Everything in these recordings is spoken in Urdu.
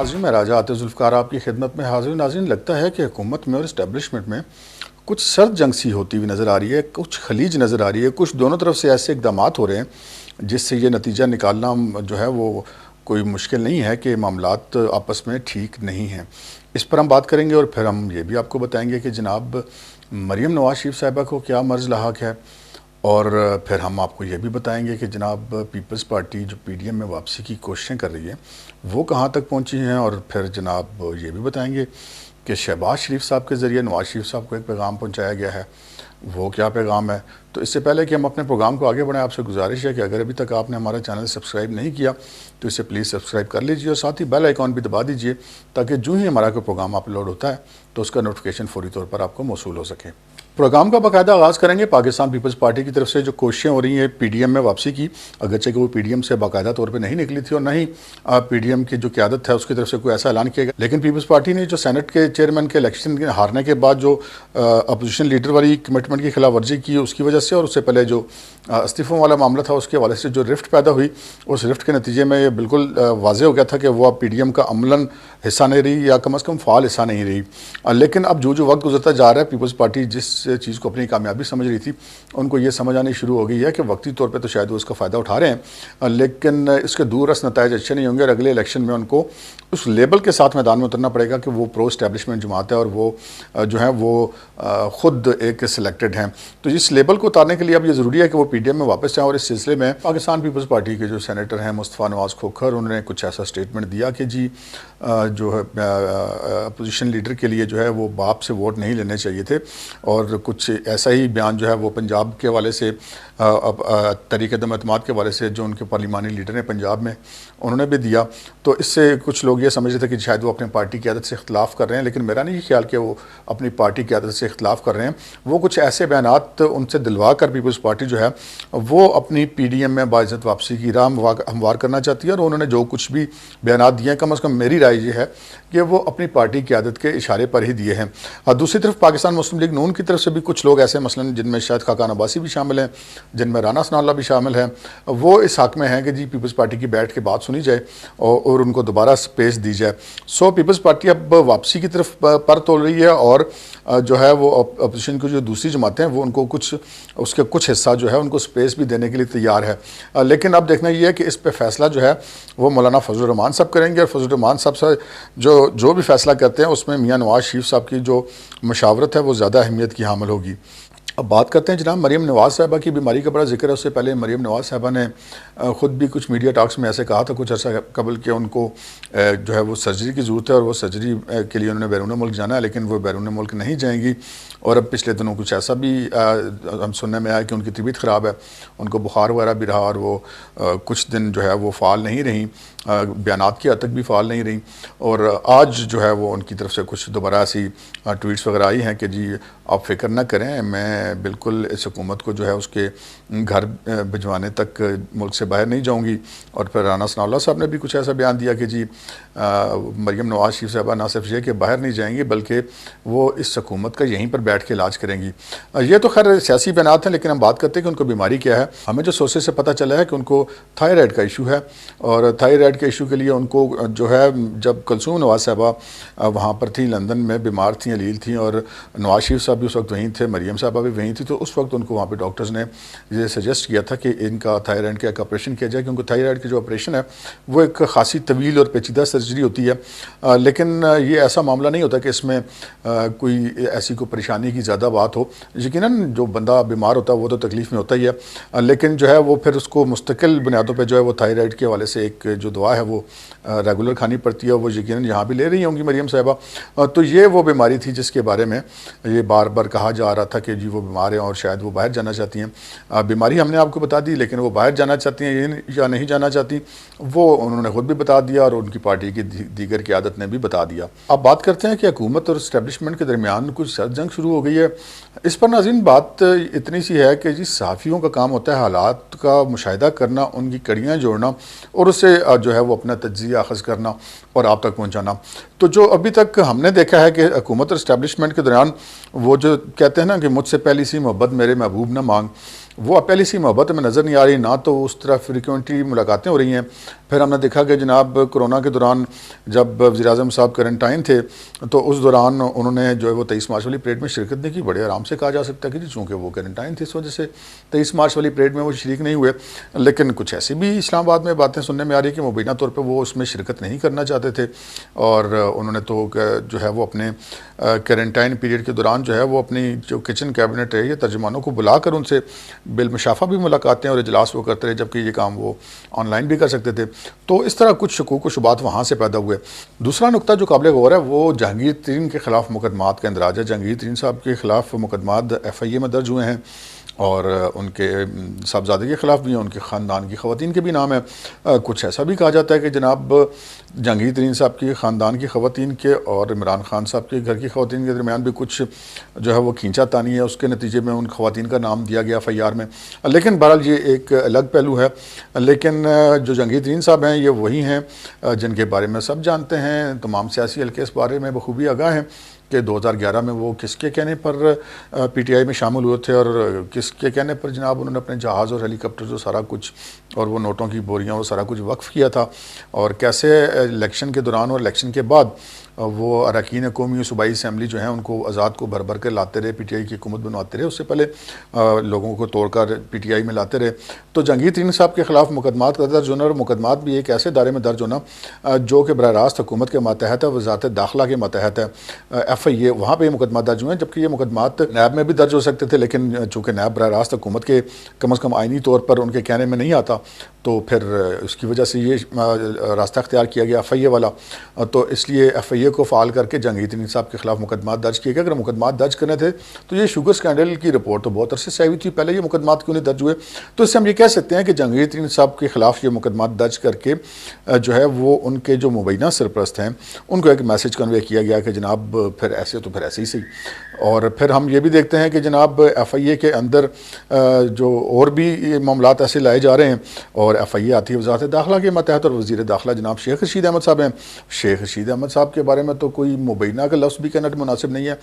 ناظرین میں راجہ عاطف ذوالفقار آپ کی خدمت میں حاضر ہوں۔ ناظرین لگتا ہے کہ حکومت میں اور اسٹیبلشمنٹ میں کچھ سرد جنگ سی ہوتی ہوئی نظر آ رہی ہے، کچھ خلیج نظر آ رہی ہے، کچھ دونوں طرف سے ایسے اقدامات ہو رہے ہیں جس سے یہ نتیجہ نکالنا جو ہے وہ کوئی مشکل نہیں ہے کہ معاملات آپس میں ٹھیک نہیں ہیں۔ اس پر ہم بات کریں گے اور پھر ہم یہ بھی آپ کو بتائیں گے کہ جناب مریم نواز شریف صاحبہ کو کیا مرض لاحق ہے، اور پھر ہم آپ کو یہ بھی بتائیں گے کہ جناب پیپلز پارٹی جو پی ڈی ایم میں واپسی کی کوششیں کر رہی ہے وہ کہاں تک پہنچی ہیں، اور پھر جناب یہ بھی بتائیں گے کہ شہباز شریف صاحب کے ذریعے نواز شریف صاحب کو ایک پیغام پہنچایا گیا ہے، وہ کیا پیغام ہے۔ تو اس سے پہلے کہ ہم اپنے پروگرام کو آگے بڑھائیں، آپ سے گزارش ہے کہ اگر ابھی تک آپ نے ہمارا چینل سبسکرائب نہیں کیا تو اسے پلیز سبسکرائب کر لیجئے، اور ساتھ ہی بیل آئیکن بھی دبا دیجئے تاکہ جو ہی ہمارا کوئی پروگرام اپلوڈ ہوتا ہے تو اس کا نوٹیفیکیشن فوری طور پر آپ کو موصول ہو سکے۔ پروگرام کا باقاعدہ آغاز کریں گے پاکستان پیپلز پارٹی کی طرف سے جو کوششیں ہو رہی ہیں پی ڈی ایم میں واپسی کی، اگرچہ کہ وہ پی ڈی ایم سے باقاعدہ طور پہ نہیں نکلی تھی اور نہ ہی پی ڈی ایم کی جو قیادت ہے اس کی طرف سے کوئی ایسا اعلان کیا گیا، لیکن پیپلز پارٹی نے جو سینٹ کے چیئرمین کے الیکشن ہارنے کے بعد جو اپوزیشن لیڈر والی کمٹمنٹ کی خلاف ورزی کی اس کی وجہ سے، اور اس سے پہلے جو استعفوں والا معاملہ تھا اس کے حوالے سے جو رفٹ پیدا ہوئی، اس رفٹ کے نتیجے میں یہ بالکل واضح ہو گیا تھا کہ وہ اب پی ڈی ایم کا عملاً حصہ نہیں رہی، یا کم از کم فعال حصہ نہیں رہی۔ لیکن اب جو وقت گزرتا جا رہا ہے، پیپلز پارٹی جس چیز کو اپنی کامیابی سمجھ رہی تھی ان کو یہ سمجھ آنی شروع ہو گئی ہے کہ وقتی طور پہ تو شاید وہ اس کا فائدہ اٹھا رہے ہیں، لیکن اس کے دور رس نتائج اچھے نہیں ہوں گے، اور اگلے الیکشن میں ان کو اس لیبل کے ساتھ میدان میں اترنا پڑے گا کہ وہ پرو اسٹیبلشمنٹ جماعت ہے اور وہ جو ہے وہ خود ایک سلیکٹڈ ہیں۔ تو اس لیبل کو اتارنے کے لیے اب یہ ضروری ہے کہ وہ پی ڈی ایم میں واپس جائیں، اور اس سلسلے میں پاکستان پیپلز پارٹی کے جو سینیٹر ہیں مصطفیٰ نواز کھوکھر، انہوں نے کچھ ایسا سٹیٹمنٹ دیا کہ جی جو ہے اپوزیشن لیڈر کے لیے جو ہے وہ باپ سے ووٹ نہیں لینے چاہیے تھے، اور کچھ ایسا ہی بیان جو ہے وہ پنجاب کے حوالے سے تحریک عدم اعتماد کے حوالے سے جو ان کے پارلیمانی لیڈر ہیں پنجاب میں انہوں نے بھی دیا۔ تو اس سے کچھ لوگ یہ سمجھ رہے تھے کہ شاید وہ اپنے پارٹی کی عادت سے اختلاف کر رہے ہیں، لیکن میرا نہیں خیال کہ وہ اپنی پارٹی کی عادت سے اختلاف کر رہے ہیں۔ وہ کچھ ایسے بیانات ان سے دلوا کر پیپلز پارٹی جو ہے وہ اپنی پی ڈی ایم میں باعزت واپسی کی راہ ہموار کرنا چاہتی ہے، اور انہوں نے جو کچھ بھی بیانات دیے ہیں کم از کم میری رائے یہ ہے کہ وہ اپنی پارٹی کی عادت کے اشارے پر ہی دیے ہیں۔ دوسری طرف پاکستان مسلم لیگ نون کی طرف سے بھی کچھ لوگ ایسے مثلاً جن میں شاید خاقان عباسی بھی شامل ہیں، جن میں رانا ثناء اللہ بھی شامل ہیں، وہ اس حق میں ہیں کہ جی پیپلز پارٹی کی بیٹھ کے بات سنی جائے اور ان کو دوبارہ سپیس دی جائے۔ سو پیپلز پارٹی اب واپسی کی طرف پر تول رہی ہے، اور جو ہے وہ اپوزیشن کی جو دوسری جماعتیں ہیں وہ ان کو کچھ اس کے کچھ حصہ جو ہے ان کو سپیس بھی دینے کے لیے تیار ہے، لیکن اب دیکھنا یہ ہے کہ اس پہ فیصلہ جو ہے وہ مولانا فضل الرحمان صاحب کریں گے، اور فضل الرحمان صاحب سے جو بھی فیصلہ کرتے ہیں اس میں میاں نواز شریف صاحب کی جو مشاورت ہے وہ زیادہ اہمیت کی حامل ہوگی۔ اب بات کرتے ہیں جناب مریم نواز صاحبہ کی بیماری کا بڑا ذکر ہے۔ اس سے پہلے مریم نواز صاحبہ نے خود بھی کچھ میڈیا ٹاکس میں ایسے کہا تھا کچھ عرصہ قبل کہ ان کو جو ہے وہ سرجری کی ضرورت ہے، اور وہ سرجری کے لیے انہوں نے بیرون ملک جانا ہے، لیکن وہ بیرون ملک نہیں جائیں گی۔ اور اب پچھلے دنوں کچھ ایسا بھی ہم سننے میں آیا کہ ان کی طبیعت خراب ہے، ان کو بخار وغیرہ بھی رہا، اور وہ کچھ دن جو ہے وہ فعال نہیں رہیں، بیانات کی حد تک بھی فعال نہیں رہیں، اور آج جو ہے وہ ان کی طرف سے کچھ دوبارہ ایسی ٹویٹس وغیرہ آئی ہیں کہ جی آپ فکر نہ کریں، میں بالکل اس حکومت کو جو ہے اس کے گھر بھجوانے تک ملک سے باہر نہیں جاؤں گی۔ اور پھر رانا ثناء اللہ صاحب نے بھی کچھ ایسا بیان دیا کہ جی مریم نواز شریف صاحبہ نہ صرف یہ کہ باہر نہیں جائیں گی بلکہ وہ اس حکومت کا یہیں پر بیٹھ کے علاج کریں گی۔ یہ تو خیر سیاسی بیانات ہیں، لیکن ہم بات کرتے ہیں کہ ان کو بیماری کیا ہے۔ ہمیں جو سورسز سے پتہ چلا ہے کہ ان کو تھائرائڈ کا ایشو ہے، اور تھائرائڈ کے ایشو کے لیے ان کو جو ہے جب کلثوم نواز صاحبہ وہاں پر تھیں لندن میں بیمار تھیں، علیل تھیں، اور نواز شریف صاحب بھی اس وقت وہیں تھے، مریم صاحبہ بھی وہیں تھی، تو اس وقت ان کو وہاں پہ ڈاکٹرز نے یہ سجیسٹ کیا تھا کہ ان کا تھائرائڈ کا ایک آپریشن کیا جائے، کیونکہ تھائرائڈ کی جو آپریشن ہے وہ ایک خاصی طویل اور پیچیدہ سرجری ہوتی ہے، لیکن یہ ایسا معاملہ نہیں ہوتا کہ اس میں کوئی ایسی کوئی پریشانی کی زیادہ بات ہو۔ یقیناً جو بندہ بیمار ہوتا ہے وہ تو تکلیف میں ہوتا ہی ہے، لیکن جو ہے وہ پھر اس کو مستقل بنیادوں پہ جو ہے وہ تھائرائڈ کے حوالے سے ایک جو دوا ہے وہ ریگولر کھانی پڑتی ہے، وہ یقیناً یہاں بھی لے رہی ہوں گی مریم صاحبہ۔ تو یہ وہ بیماری تھی جس کے بارے میں یہ بار بار کہا جا رہا تھا کہ جی وہ بیمار ہیں اور شاید وہ باہر جانا چاہتی ہیں۔ بیماری ہم نے آپ کو بتا دی، لیکن وہ باہر جانا چاہتی ہیں یا نہیں جانا چاہتی وہ انہوں نے خود بھی بتا دیا، اور ان کی پارٹی کی دیگر قیادت نے بھی بتا دیا۔ اب بات کرتے ہیں کہ حکومت اور اسٹیبلشمنٹ کے درمیان کچھ سرد جنگ شروع ہو گئی ہے۔ اس پر ناظرین بات اتنی سی ہے کہ جی صحافیوں کا کام ہوتا ہے حالات کا مشاہدہ کرنا، ان کی کڑیاں جوڑنا، اور اسے جو ہے وہ اپنا تجزیہ اخذ کرنا اور آپ تک پہنچانا۔ تو جو ابھی تک ہم نے دیکھا ہے کہ حکومت اور اسٹیبلشمنٹ کے دوران وہ جو کہتے ہیں نا کہ مجھ سے پہلی سی محبت میرے محبوب نہ مانگ، وہ پہلی سی محبت میں نظر نہیں آ رہی، نہ تو اس طرح فریکوینٹلی ملاقاتیں ہو رہی ہیں۔ پھر ہم نے دیکھا کہ جناب کرونا کے دوران جب وزیر اعظم صاحب کوارنٹائن تھے تو اس دوران انہوں نے جو ہے وہ 23 مارچ والی پریڈ میں شرکت نہیں کی۔ بڑے آرام سے کہا جا سکتا ہے کہ جی چونکہ وہ کوارنٹائن تھے اس وجہ سے 23 مارچ والی پریڈ میں وہ شریک نہیں ہوئے، لیکن کچھ ایسی بھی اسلام آباد میں باتیں سننے میں آ رہی ہے کہ مبینہ طور پہ وہ اس میں شرکت نہیں کرنا چاہتے تھے، اور انہوں نے تو جو ہے وہ اپنے کوارنٹائن پیریڈ کے دوران جو ہے وہ اپنی جو کچن کیبنٹ ہے یہ ترجمانوں کو بلا کر ان سے بالمشافہ بھی ملاقاتیں اور اجلاس وہ کرتے رہے، جبکہ یہ کام وہ آن لائن بھی کر سکتے تھے۔ تو اس طرح کچھ شکوک و شبہات وہاں سے پیدا ہوئے۔ دوسرا نقطہ جو قابل غور ہے وہ جہانگیر ترین کے خلاف مقدمات کا اندراج ہے۔ جہانگیر ترین صاحب کے خلاف مقدمات FIA میں درج ہوئے ہیں، اور ان کے صاحبزادے کے خلاف بھی ہیں، ان کے خاندان کی خواتین کے بھی نام ہے۔ کچھ ایسا بھی کہا جاتا ہے کہ جناب جہانگیر ترین صاحب کی خاندان کی خواتین کے اور عمران خان صاحب کے گھر کی خواتین کے درمیان بھی کچھ جو ہے وہ کھینچا تانی ہے، اس کے نتیجے میں ان خواتین کا نام دیا گیا FIR میں۔ لیکن بہرحال یہ ایک الگ پہلو ہے۔ لیکن جو جہانگیر ترین صاحب ہیں یہ وہی ہیں جن کے بارے میں سب جانتے ہیں، تمام سیاسی حلقے اس بارے میں بخوبی آگاہ ہیں کہ 2011 میں وہ کس کے کہنے پر PTI میں شامل ہوئے تھے، اور کس کے کہنے پر جناب انہوں نے اپنے جہاز اور ہیلی کاپٹر جو سارا کچھ اور وہ نوٹوں کی بوریاں وہ سارا کچھ وقف کیا تھا، اور کیسے الیکشن کے دوران اور الیکشن کے بعد وہ اراکین قومی صوبائی اسمبلی جو ہیں ان کو آزاد کو بھر بھر کر لاتے رہے، PTI کی حکومت بنواتے رہے، اس سے پہلے لوگوں کو توڑ کر PTI میں لاتے رہے۔ تو جہانگیر ترین صاحب کے خلاف مقدمات کا درج ہونا، اور مقدمات بھی ایک ایسے دائرے میں درج ہونا جو کہ براہ راست حکومت کے ماتحت ہے، وزارت داخلہ کے ماتحت ہے، FIA وہاں پہ یہ مقدمات درج ہوئے ہیں، جبکہ یہ مقدمات نیب میں بھی درج ہو سکتے تھے، لیکن چونکہ نیب براہ راست حکومت کے کم از کم آئینی طور پر ان کے کہنے میں نہیں آتا، تو پھر اس کی وجہ سے یہ راستہ اختیار کیا گیا FIA والا۔ تو اس لیے FIA کو فعال کر کے جہانگیر ترین صاحب کے خلاف مقدمات درج کیے گئے۔ اگر مقدمات درج کرنے تھے تو یہ شوگر اسکینڈل کی رپورٹ تو بہت عرصے سے آئی ہوئی تھی، پہلے یہ مقدمات کیوں نہیں درج ہوئے؟ تو اس سے ہم یہ کہہ سکتے ہیں کہ جہانگیر ترین صاحب کے خلاف یہ مقدمات درج کر کے جو ہے وہ ان کے جو مبینہ سرپرست ہیں ان کو ایک میسج کنوے کیا گیا کہ جناب پھر ایسے تو پھر ایسے ہی صحیح۔ اور پھر ہم یہ بھی دیکھتے ہیں کہ جناب FIA کے اندر جو اور بھی معاملات ایسے لائے جا رہے ہیں، اور FIA آتی ہے وزارت داخلہ کے ماتحت، اور وزیر داخلہ جناب شیخ رشید احمد صاحب ہیں۔ شیخ رشید احمد صاحب کے بارے میں تو کوئی مبینہ کا لفظ بھی کہنا مناسب نہیں ہے،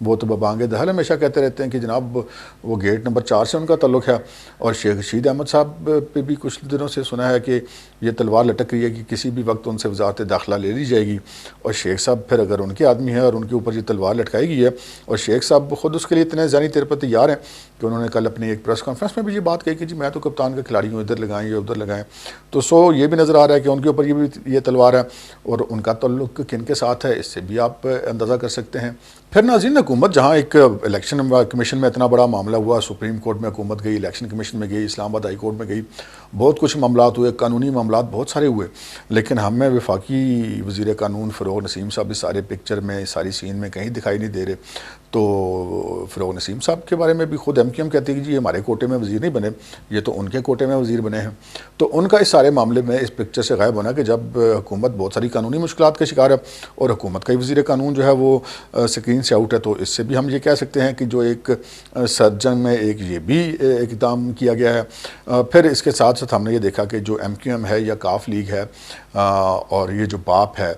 وہ تو ببانگ دہل ہمیشہ کہتے رہتے ہیں کہ جناب وہ گیٹ نمبر 4 سے ان کا تعلق ہے، اور شیخ رشید احمد صاحب پہ بھی کچھ دنوں سے سنا ہے کہ یہ تلوار لٹک رہی ہے کہ کسی بھی وقت ان سے وزارت داخلہ لے لی جائے گی، اور شیخ صاحب پھر اگر ان کے آدمی ہیں اور ان کے اوپر یہ تلوار لٹکائی گئی ہے، اور شیخ صاحب خود اس کے لیے اتنے ذہنی طور پر تیار ہیں کہ انہوں نے کل اپنی ایک پریس کانفرنس میں بھی یہ بات کہی کہ جی میں تو کپتان کا کھلاڑی ہوں، ادھر لگائیں یا ادھر لگائیں۔ تو یہ بھی نظر آ رہا ہے کہ ان کے اوپر یہ تلوار ہے، اور ان کا تعلق کن کے ساتھ ہے اس سے بھی آپ اندازہ کر سکتے ہیں۔ پھر ناظرین، حکومت جہاں ایک الیکشن کمیشن میں اتنا بڑا معاملہ ہوا، سپریم کورٹ میں حکومت گئی، الیکشن کمیشن میں گئی، اسلام آباد ہائی کورٹ میں گئی، بہت کچھ معاملات ہوئے، قانونی معاملات بہت سارے ہوئے، لیکن ہمیں وفاقی وزیر قانون فروغ نسیم صاحب اس سارے پکچر میں، ساری سین میں کہیں دکھائی نہیں دے رہے۔ تو فروغ نسیم صاحب کے بارے میں بھی خود MQM کہتی ہے کہ جی ہمارے کوٹے میں وزیر نہیں بنے، یہ تو ان کے کوٹے میں وزیر بنے ہیں۔ تو ان کا اس سارے معاملے میں اس پکچر سے غائب ہونا کہ جب حکومت بہت ساری قانونی مشکلات کا شکار ہے اور حکومت کا ہی وزیر قانون جو ہے وہ سکرین سے آؤٹ ہے، تو اس سے بھی ہم یہ کہہ سکتے ہیں کہ جو ایک سرجن میں ایک یہ بھی اقدام کیا گیا ہے۔ پھر اس کے ساتھ ساتھ ہم نے یہ دیکھا کہ جو MQM ہے یا کاف لیگ ہے اور یہ جو باپ ہے،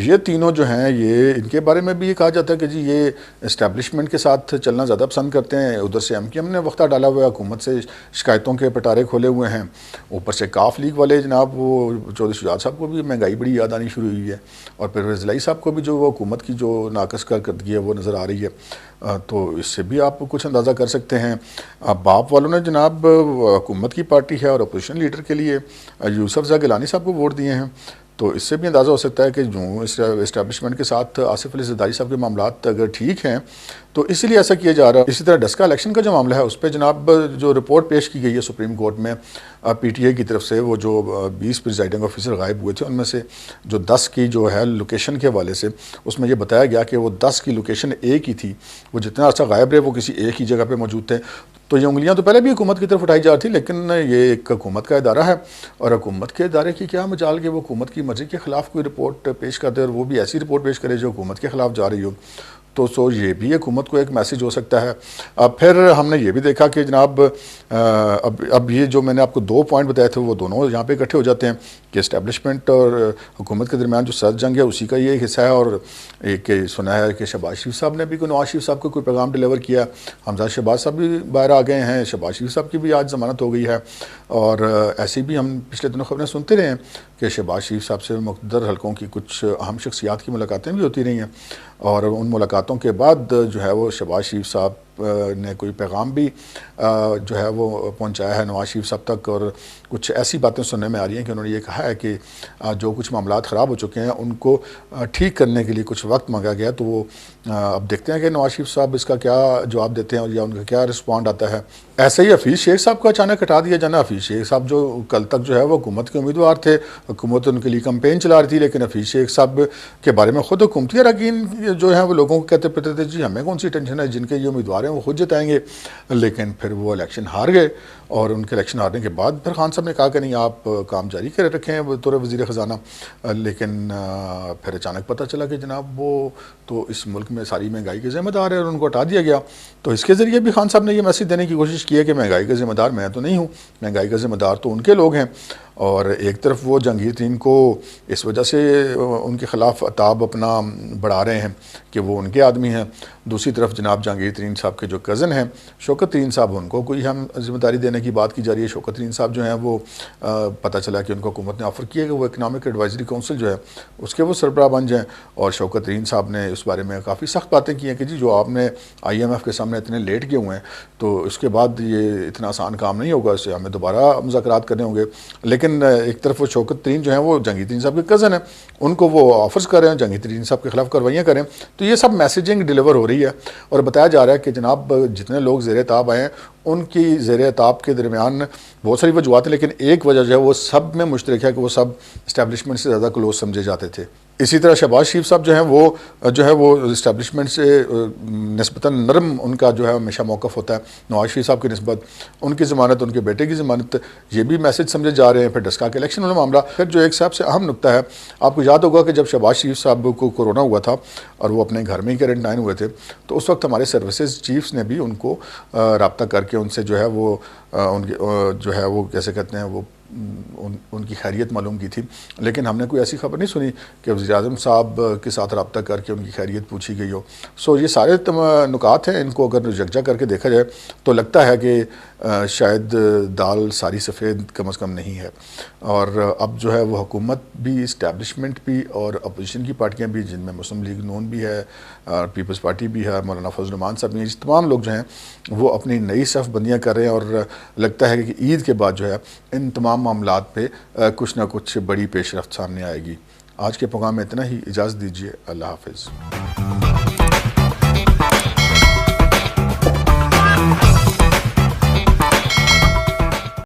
یہ تینوں جو ہیں یہ ان کے بارے میں بھی یہ کہا جاتا ہے کہ جی یہ اسٹیبلشمنٹ کے ساتھ چلنا زیادہ پسند کرتے ہیں۔ ادھر سے MQM نے وقتہ ڈالا ہوا ہے، حکومت سے شکایتوں کے پٹارے کھولے ہوئے ہیں، اوپر سے کاف لیگ والے جناب وہ چودھری شجاعت صاحب کو بھی مہنگائی بڑی یاد آنی شروع ہوئی ہے، اور پھر ضلعی صاحب کو بھی جو وہ حکومت کی جو ناقص کارکردگی ہے وہ نظر آ رہی ہے۔ تو اس سے بھی آپ کچھ اندازہ کر سکتے ہیں۔ باپ والوں نے جناب حکومت کی پارٹی ہے اور اپوزیشن لیڈر کے لیے یوسف زئی گیلانی صاحب کو ووٹ دیے ہیں، تو اس سے بھی اندازہ ہو سکتا ہے کہ جو اسٹیبلشمنٹ کے ساتھ آصف علی زرداری صاحب کے معاملات اگر ٹھیک ہیں تو اسی لیے ایسا کیا جا رہا ہے۔ اسی طرح ڈسکا الیکشن کا جو معاملہ ہے اس پہ جناب جو رپورٹ پیش کی گئی ہے سپریم کورٹ میں PTI کی طرف سے، وہ جو 20 پریزائڈنگ آفیسر غائب ہوئے تھے ان میں سے جو 10 کی جو ہے لوکیشن کے حوالے سے اس میں یہ بتایا گیا کہ وہ 10 کی لوکیشن ایک ہی تھی، وہ جتنا عرصہ غائب رہے وہ کسی ایک ہی جگہ پہ موجود تھے۔ تو یہ انگلیاں تو پہلے بھی حکومت کی طرف اٹھائی جا رہی تھی، لیکن یہ ایک حکومت کا ادارہ ہے اور حکومت کے ادارے کی کیا مجال کہ وہ حکومت کی مرضی کے خلاف کوئی رپورٹ پیش کر دے، اور وہ بھی ایسی رپورٹ پیش کرے جو حکومت کے خلاف جا رہی ہو۔ تو سو یہ بھی حکومت کو ایک میسیج ہو سکتا ہے۔ اب پھر ہم نے یہ بھی دیکھا کہ جناب اب یہ جو میں نے آپ کو 2 پوائنٹ بتائے تھے وہ دونوں یہاں پہ اکٹھے ہو جاتے ہیں کہ اسٹیبلشمنٹ اور حکومت کے درمیان جو سرد جنگ ہے اسی کا یہ ایک حصہ ہے، اور ایک سنا ہے کہ شہباز شریف صاحب نے بھی نواز شریف صاحب کو کوئی پیغام ڈیلیور کیا، حمزہ شہباز صاحب بھی باہر آ گئے ہیں، شہباز شریف صاحب کی بھی آج ضمانت ہو گئی ہے، اور ایسی بھی ہم پچھلے دنوں خبریں سنتے رہے ہیں کہ شہباز شریف صاحب سے مقتدر حلقوں کی کچھ اہم شخصیات کی ملاقاتیں بھی ہوتی رہی ہیں، اور ان ملاقاتوں کے بعد جو ہے وہ شہباز شریف صاحب نے کوئی پیغام بھی جو ہے وہ پہنچایا ہے نواز شریف صاحب تک، اور کچھ ایسی باتیں سننے میں آ رہی ہیں کہ انہوں نے یہ کہا ہے کہ جو کچھ معاملات خراب ہو چکے ہیں ان کو ٹھیک کرنے کے لیے کچھ وقت مانگا گیا، تو وہ اب دیکھتے ہیں کہ نواز شریف صاحب اس کا کیا جواب دیتے ہیں اور یا ان کا کیا رسپونڈ آتا ہے۔ ایسے ہی حفیظ شیخ صاحب کو اچانک ہٹا دیا جانا۔ حفیظ شیخ صاحب جو کل تک جو ہے وہ حکومت کے امیدوار تھے، حکومت ان کے لیے کمپین چلا رہی تھی، لیکن حفیظ شیخ صاحب کے بارے میں خود حکومتی اراکین جو ہیں وہ لوگوں کو کہتے پھرتے تھے جی ہمیں کون سی ٹینشن ہے، جن کے یہ امیدوار ہیں وہ خود جتائیں گے، لیکن پھر وہ الیکشن ہار گئے، اور ان کے الیکشن ہارنے کے بعد پھر خان صاحب نے کہا کہ نہیں آپ کام جاری کرے رکھیں بطور وزیر خزانہ، لیکن پھر اچانک پتہ چلا کہ جناب وہ تو اس ملک میں ساری مہنگائی کے ذمہ دار ہے اور ان کو ہٹا دیا گیا۔ تو اس کے ذریعے بھی خان صاحب نے یہ میسیج دینے کی کوشش کی ہے کہ مہنگائی کا ذمہ دار میں تو نہیں ہوں، مہنگائی کا ذمہ دار تو ان کے لوگ ہیں، اور ایک طرف وہ جہانگیر ترین کو اس وجہ سے ان کے خلاف عتاب اپنا بڑھا رہے ہیں کہ وہ ان کے آدمی ہیں، دوسری طرف جناب جہانگیر ترین صاحب کے جو کزن ہیں شوکت ترین صاحب، ان کو کوئی ہم ذمہ داری دینے کی بات کی جا رہی ہے۔ شوکت ترین صاحب جو ہیں وہ پتہ چلا کہ ان کو حکومت نے آفر کیا کہ وہ اکنامک ایڈوائزری کونسل جو ہے اس کے وہ سربراہ بن جائیں، اور شوکت ترین صاحب نے اس بارے میں کافی سخت باتیں کی ہیں کہ جی جو آپ نے IMF کے سامنے اتنے لیٹ کیے ہوئے ہیں تو اس کے بعد یہ اتنا آسان کام نہیں ہوگا، اس سے ہمیں دوبارہ مذاکرات کرنے ہوں گے۔ لیکن ایک طرف وہ شوکت ترین جو ہیں وہ جہانگیر ترین صاحب کے کزن ہیں، ان کو وہ آفرز کر رہے ہیں جہانگیر ترین صاحب کے خلاف کارروائیاں کریں، تو یہ سب میسیجنگ ڈیلیور ہو رہی ہے، اور بتایا جا رہا ہے کہ جناب جتنے لوگ زیر تاب آئے ہیں ان کی زیر تاب کے درمیان بہت ساری وجوہات ہیں، لیکن ایک وجہ جو ہے وہ سب میں مشترک ہے کہ وہ سب اسٹیبلشمنٹ سے زیادہ کلوز سمجھے جاتے تھے۔ اسی طرح شہباز شریف صاحب جو ہے وہ اسٹیبلشمنٹ سے نسبتاً نرم ان کا جو ہے ہمیشہ موقف ہوتا ہے نواز شریف صاحب کی نسبت، ان کی ضمانت، ان کے بیٹے کی ضمانت، یہ بھی میسج سمجھے جا رہے ہیں۔ پھر ڈسکا کے الیکشن والا معاملہ، پھر جو ایک صاحب سے اہم نقطہ ہے، آپ کو یاد ہوگا کہ جب شہباز شریف صاحب کو کورونا ہوا تھا اور وہ اپنے گھر میں ہی کوارنٹائن ہوئے تھے، تو اس وقت ہمارے سروسز چیفز نے بھی ان کو رابطہ کر کے ان سے جو ہے وہ ان کے جو ہے وہ کیسے کہتے ہیں وہ ان کی خیریت معلوم کی تھی، لیکن ہم نے کوئی ایسی خبر نہیں سنی کہ وزیر اعظم صاحب کے ساتھ رابطہ کر کے ان کی خیریت پوچھی گئی ہو۔ سو یہ سارے نکات ہیں، ان کو اگر یکجا کر کے دیکھا جائے تو لگتا ہے کہ شاید دال ساری سفید کم از کم نہیں ہے، اور اب جو ہے وہ حکومت بھی، اسٹیبلشمنٹ بھی اور اپوزیشن کی پارٹیاں بھی، جن میں مسلم لیگ نون بھی ہے، پیپلز پارٹی بھی ہے، مولانا فضل الرحمان صاحب بھی ہیں، تمام لوگ جو ہیں وہ اپنی نئی صف بندیاں کر رہے ہیں، اور لگتا ہے کہ عید کے بعد جو ہے ان تمام معاملات پہ کچھ نہ کچھ بڑی پیش رفت سامنے آئے گی۔ آج کے پروگرام میں اتنا ہی، اجازت دیجیے، اللہ حافظ۔